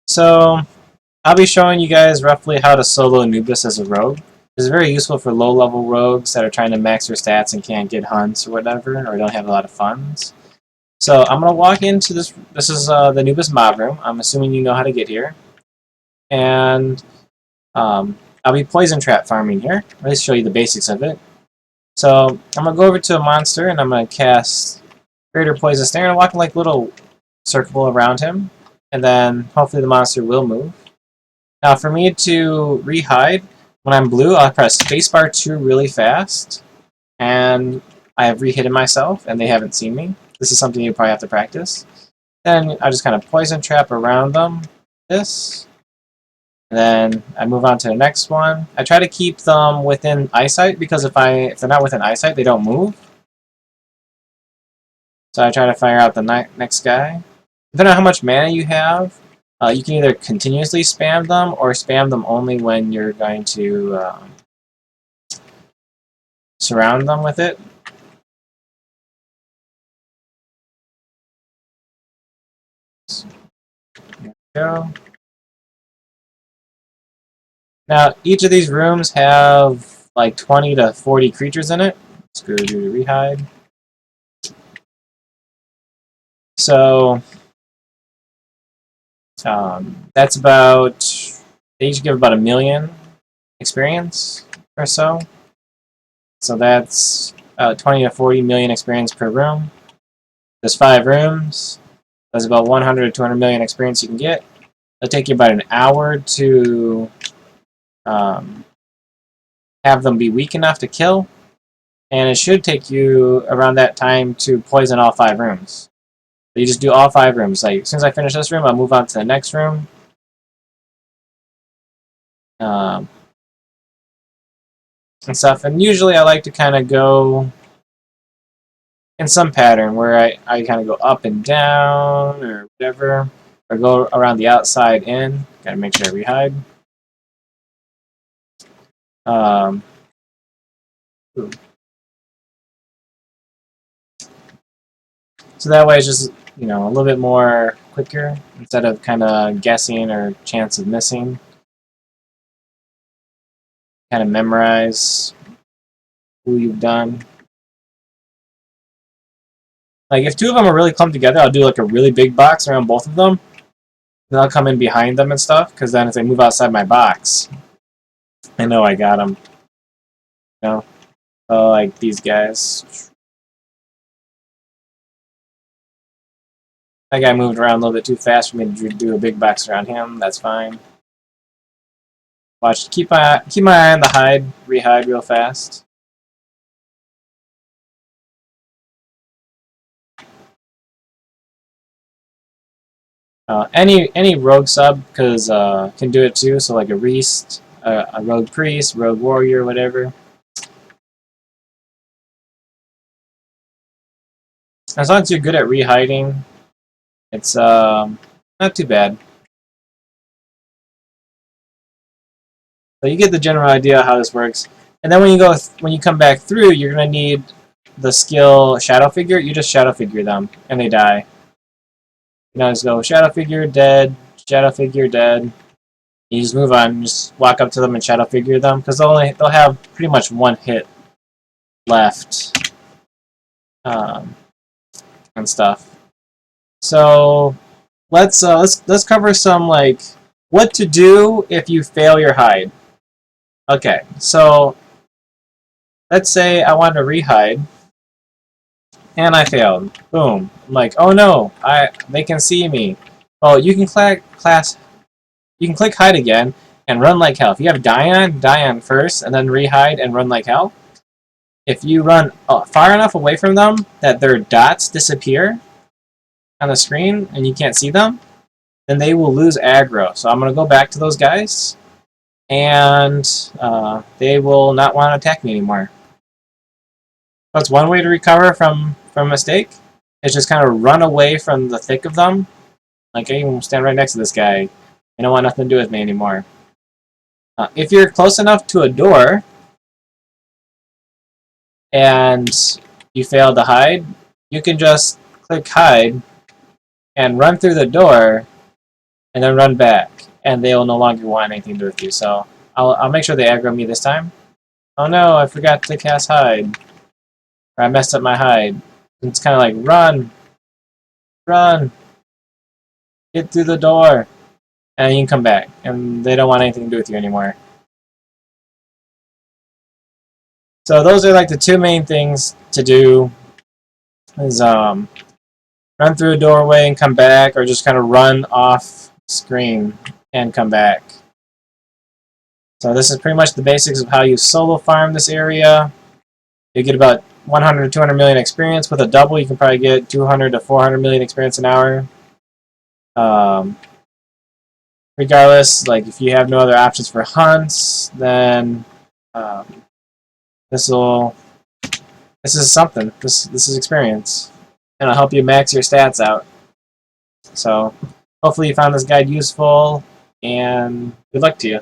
So I'll be showing you guys roughly how to solo Nubis as a rogue. It's very useful for low-level rogues that are trying to max their stats and can't get hunts or whatever, or don't have a lot of funds. So I'm going to walk into this. This is the Nubis mob room. I'm assuming you know how to get here. And I'll be poison trap farming here. Let me show you the basics of it. So I'm going to go over to a monster and I'm going to cast Greater Poison Snare and walk like a little circle around him. And then hopefully the monster will move. Now for me to re-hide, when I'm blue, I'll press spacebar 2 really fast. And I have re-hidden myself and they haven't seen me. This is something you probably have to practice. Then I just kind of poison trap around them. This. And then I move on to the next one. I try to keep them within eyesight because if they're not within eyesight, they don't move. So I try to fire out the next guy. Depending on how much mana you have, you can either continuously spam them or spam them only when you're going to surround them with it. There we go. Now, each of these rooms have like 20 to 40 creatures in it. Let's go do the rehide. So, that's about, they each give about 1 million experience or so. So that's 20 to 40 million experience per room. There's 5 rooms. That's about 100 to 200 million experience you can get. It'll take you about an hour to have them be weak enough to kill. And it should take you around that time to poison all 5 rooms. So you just do all 5 rooms. Like, as soon as I finish this room, I'll move on to the next room. And stuff. And usually I like to kind of go in some pattern where I kind of go up and down or whatever. Or go around the outside in. Gotta make sure I re-hide. So that way it's just, you know, a little bit more quicker instead of kind of guessing or chance of missing. Kind of memorize who you've done. Like if 2 of them are really clumped together, I'll do like a really big box around both of them. Then I'll come in behind them and stuff, because then if they move outside my box, I know I got them. You know? So like these guys. That guy moved around a little bit too fast for me to do a big box around him. That's fine. Watch. Keep my eye on the hide. Re-hide real fast. Any rogue sub can do it too. So like a Reist, a rogue priest, rogue warrior, whatever. As long as you're good at re-hiding, it's not too bad. So you get the general idea how this works. And then when you come back through, you're gonna need the skill Shadow Figure. You just Shadow Figure them, and they die. You know, just go Shadow Figure dead, Shadow Figure dead. You just move on, just walk up to them and Shadow Figure them, because they'll have pretty much 1 hit left, and stuff. So let's cover some like what to do if you fail your hide. Okay, so let's say I want to re-hide, and I failed. Boom. I'm like, oh no, they can see me. Oh, you can click hide again and run like hell. If you have die on first, and then re-hide and run like hell. If you run far enough away from them that their dots disappear on the screen and you can't see them, then they will lose aggro. So I'm going to go back to those guys, and they will not want to attack me anymore. That's one way to recover from a mistake. Is just kind of run away from the thick of them. Like, I can stand right next to this guy. They don't want nothing to do with me anymore. If you're close enough to a door and you fail to hide, you can just click hide and run through the door and then run back, and they will no longer want anything to do with you. So I'll make sure they aggro me this time. Oh no, I forgot to cast hide. Or I messed up my hide. It's kind of like, run! Run! Get through the door! And you can come back, and they don't want anything to do with you anymore. So those are like the two main things to do, is run through a doorway and come back, or just kind of run off screen and come back. So this is pretty much the basics of how you solo farm this area. You get about 100 to 200 million experience. With a double, you can probably get 200 to 400 million experience an hour. Regardless, like if you have no other options for hunts, then this is something. This is experience, and it'll help you max your stats out. So hopefully you found this guide useful, and good luck to you.